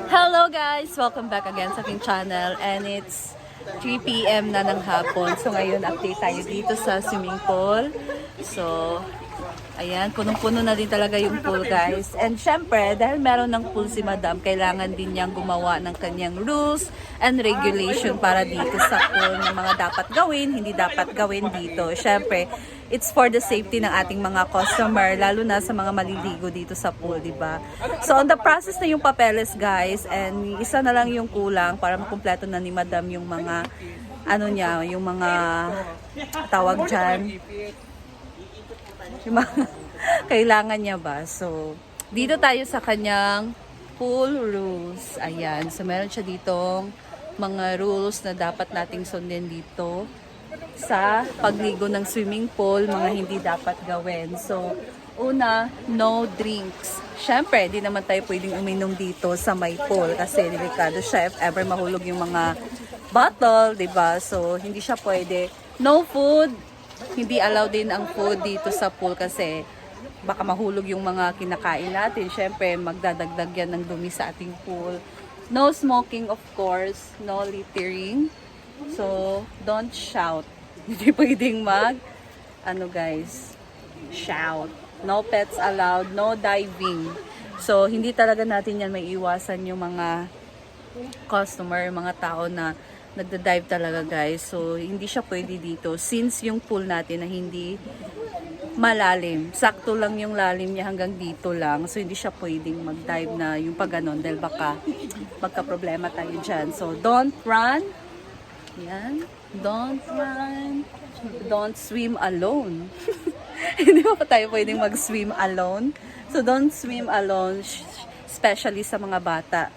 Hello guys! Welcome back again sa aking channel and it's 3 PM na ng hapon. So ngayon update tayo dito sa swimming pool. So ayan, punong-puno na din talaga yung pool guys. And syempre, dahil meron ng pool si Madam, kailangan din niyang gumawa ng kanyang rules and regulation para dito sa pool ng mga dapat gawin, hindi dapat gawin dito. Syempre, it's for the safety ng ating mga customer, lalo na sa mga maliligo dito sa pool, di ba? So on the process na yung papeles guys, and isa na lang yung kulang para makumpleto na ni Madam yung mga ano niya, yung mga tawag dyan, yung mga kailangan niya ba. So dito tayo sa kanyang pool rules. Ayan, so meron siya ditong mga rules na dapat nating sundin dito sa pagligo ng swimming pool, mga hindi dapat gawin. So, una, no drinks. Syempre, di naman tayo pwedeng uminom dito sa may pool kasi delikado siya if ever mahulog yung mga bottle, diba? So, hindi siya pwede. No food. Hindi allowed din ang food dito sa pool kasi baka mahulog yung mga kinakain natin. Syempre, magdadagdag yan ng dumi sa ating pool. No smoking, of course. No littering. So, don't shout. Hindi pwedeng ano guys, shout. No pets allowed, no diving. So, hindi talaga natin yan may iwasan yung mga customer, mga tao na nagda-dive talaga guys. So, hindi siya pwede dito since yung pool natin na hindi malalim. Sakto lang yung lalim niya hanggang dito lang. So, hindi siya pwedeng mag-dive na yung pag ganon dahil baka magka-problema tayo dyan. So, don't run. Yan. Don't run. Don't swim alone. Hindi pa tayo pwedeng mag-swim alone. So, don't swim alone, especially sa mga bata.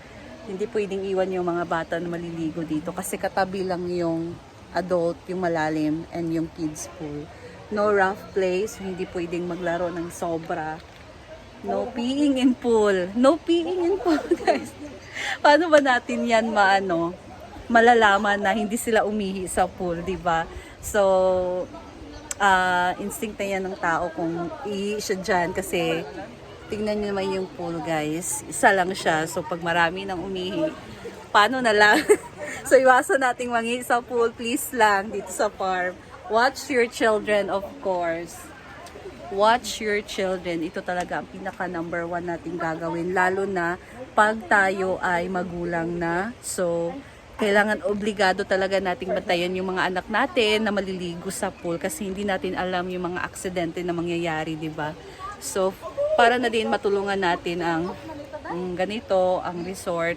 Hindi pwedeng iwan yung mga bata na maliligo dito kasi katabi lang yung adult, yung malalim, and yung kids pool. No rough play, so hindi pwedeng maglaro ng sobra. No peeing in pool. No peeing in pool, guys. Paano ba natin yan malalaman na hindi sila umihi sa pool, di ba? So, instinct na yan ng tao kung ihi siya dyan kasi tingnan nyo naman yung pool guys, isa lang siya. So, pag marami nang umihi, paano na lang? So, iwasan nating mangihi sa pool, please lang, dito sa farm. Watch your children, of course. Watch your children. Ito talaga ang pinaka number 1 nating gagawin, lalo na pag tayo ay magulang na. So, kailangan obligado talaga nating bantayan yung mga anak natin na maliligo sa pool kasi hindi natin alam yung mga aksidente na mangyayari, di ba? So, para na din matulungan natin ang ganito, ang resort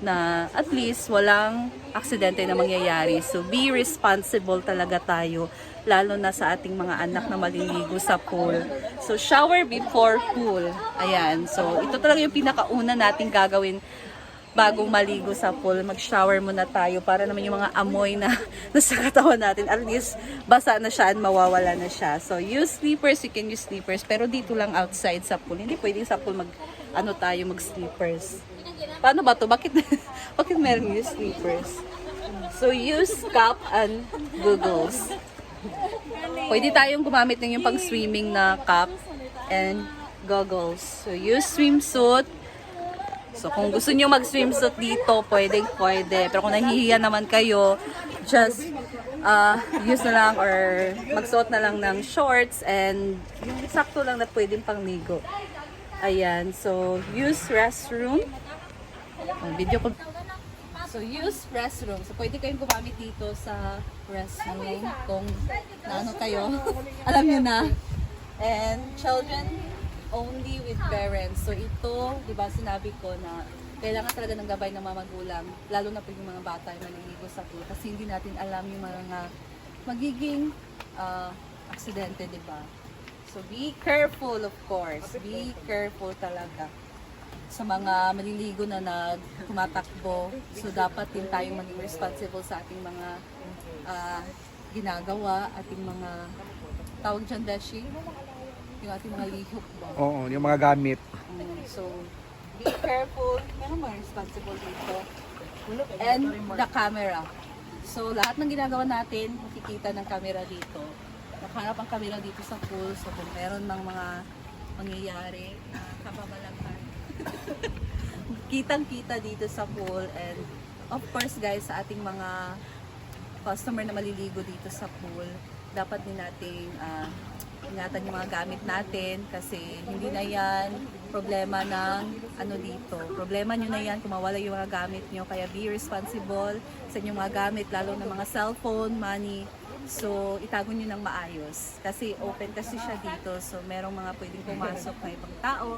na at least walang aksidente na mangyayari. So, be responsible talaga tayo, lalo na sa ating mga anak na maliligo sa pool. So, shower before pool. Ayan. So, ito talaga yung pinakauna nating gagawin bagong maligo sa pool. Mag-shower muna tayo para naman yung mga amoy na nasa katawan natin, at least basa na siya at mawawala na siya. So, use slippers. You can use slippers. Pero dito lang outside sa pool. Hindi pwedeng sa pool mag-slippers. Paano ba to? Bakit meron use slippers? So, use cap and goggles. Pwede tayong gumamit ng yung pang-swimming na cap and goggles. So, use swimsuit. So, kung gusto nyo mag-swimsuit dito, pwede. Pero kung nahihiya naman kayo, just use na lang or magsuot na lang ng shorts and yung sakto lang na pwedeng pangligo. Ayan. So, use restroom. Video ko. So, use restroom. So, pwede kayong gumamit dito sa restroom kung naano kayo. Alam nyo na. And children only with parents. So ito, di ba sinabi ko na kailangan talaga ng gabay ng mga magulang, lalo na pag yung mga bata ay maliligo sa pool kasi hindi natin alam yung mga magiging aksidente, di ba? So be careful, of course. Be careful talaga sa mga maliligo na tumatakbo. So dapat din tayong maging responsible sa ating mga ginagawa, ating mga tawag dyan, Beshi? Yung ating mga lihok ba? Oo, yung mga gamit. So, be careful. Meron mga responsible dito. And the camera. So, lahat ng ginagawa natin, makikita ng camera dito. Nakaharap ang camera dito sa pool. So, kung meron ng mga mangyayari na kababalaghan, kitang-kita dito sa pool. And of course guys, sa ating mga customer na maliligo dito sa pool, dapat din nating ingatan yung mga gamit natin kasi hindi na yan problema ng ano dito. Problema nyo na yan kung mawala yung mga gamit nyo. Kaya be responsible sa inyong mga gamit, lalo na mga cellphone, money. So, itago nyo ng maayos. Kasi open kasi siya dito. So, merong mga pwedeng pumasok na ibang tao.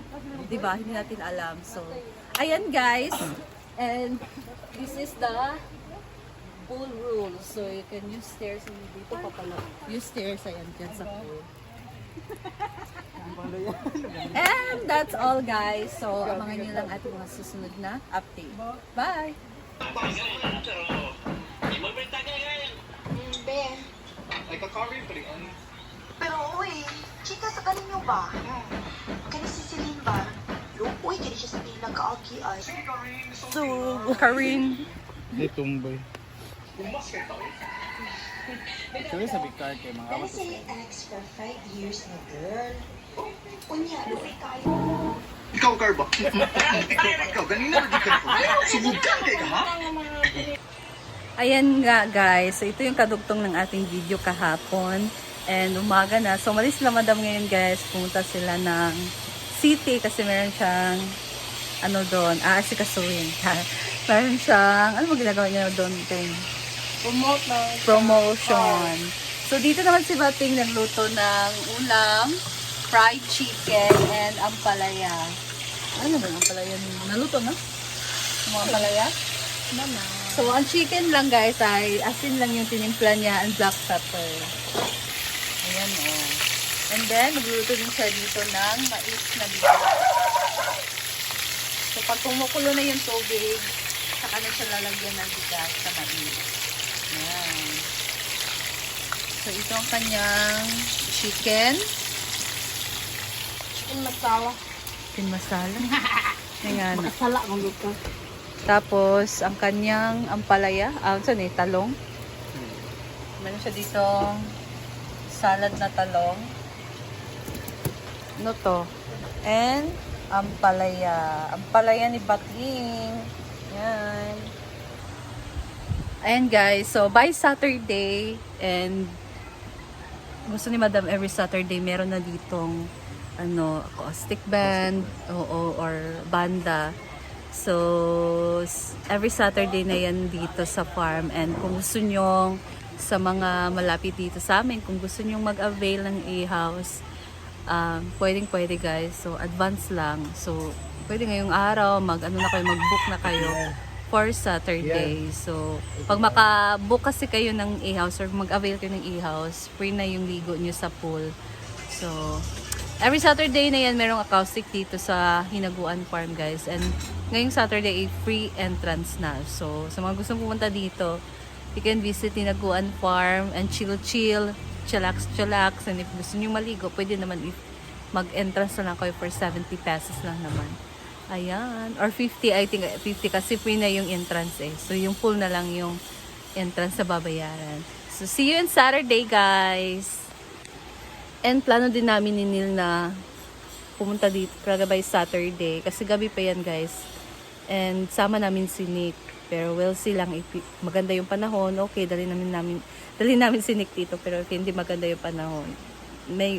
Diba? Hindi natin alam. So, ayan guys. And this is the pool rules. So, you can use stairs dito pa pala. Use stairs, ayan, dyan sa pool. And that's all guys. So, abangan nyo lang ating mga susunod na update. Bye! Ben, Ay, kakawin pa rin. pero uy, chika sa galing nyo ba? Kani si Celine ba? Uy, kani siya sa bilang kaagi ay. So, Karin. Di tumboy. Umas kayo tao. Sabi sa Victor kay mga Dahil awat sa ex for 5 years na girl. Unya, luwi kayo. Ikaw, Carba. Ikaw, ganina na di ka ko. Sumugan kayo ka, ha? Ayan nga guys, so ito yung kadugtong ng ating video kahapon and umaga na. So malis sila madam ngayon guys, pumunta sila ng city kasi meron siyang ano doon, aasikasuhin. Meron siyang, ano mo ginagawa niya doon? Promotion. So dito naman si Bating nagluto ng ulam, fried chicken and ampalaya. Ano ba yung ampalaya? Naluto na? Yung mga ampalaya? Mama. So, ang chicken lang guys ay asin lang yung tinimpla niya and black pepper. Ayan o. Oh. And then, magluluto din siya dito ng mais na bigas. So, pag kumukulo na yung tubig, saka na siya lalagyan ng bigas sa mais. Ayan. So, ito ang kanyang chicken. Chicken masala. Chicken masala. Ayan. Masala ang luto. Tapos, ang kanyang ampalaya, saan eh, talong. Meron siya dito salad na talong. Ano to? And, ampalaya. Ampalaya ni Bating. Yan. Ayan guys, so by Saturday, and gusto ni Madam every Saturday, meron na ditong ano, acoustic band, or banda. So, every Saturday na yan dito sa farm. And kung gusto nyo, sa mga malapit dito sa amin, kung gusto nyo mag-avail ng A-house, pwede guys. So, advance lang. So, pwede ngayong araw, mag-book na kayo for Saturday. So, pag maka-book kasi kayo ng A-house or mag-avail kayo ng A-house, free na yung ligo nyo sa pool. So, every Saturday na yan, merong acoustic dito sa Hinaguan Farm guys. And ngayong Saturday ay free entrance na. So, sa mga gustong pumunta dito, you can visit Hinaguan Farm and chill, chillax. And if gusto nyo maligo, pwede naman mag-entrance na lang kayo for 70 pesos lang naman. Ayan. Or 50, I think 50 kasi free na yung entrance eh. So, yung pool na lang yung entrance sa babayaran. So, see you on Saturday guys! And plano din namin ni Neil na pumunta dito para by Saturday. Kasi gabi pa yan guys. And sama namin si Nick. Pero we'll see lang if maganda yung panahon. Okay, dali namin si Nick dito. Pero if hindi maganda yung panahon,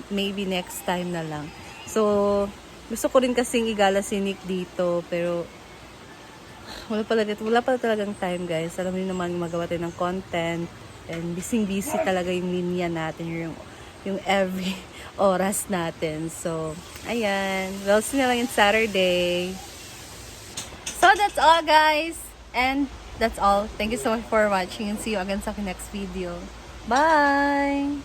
maybe next time na lang. So, gusto ko rin kasing igala si Nick dito. Pero wala pala talagang time guys. Alam niyo naman magawa tayo ng content. And busy talaga yung linya natin. Yung every oras natin. So, ayan. We'll see na lang yung Saturday. So, that's all guys. And that's all. Thank you so much for watching and see you again sa next video. Bye!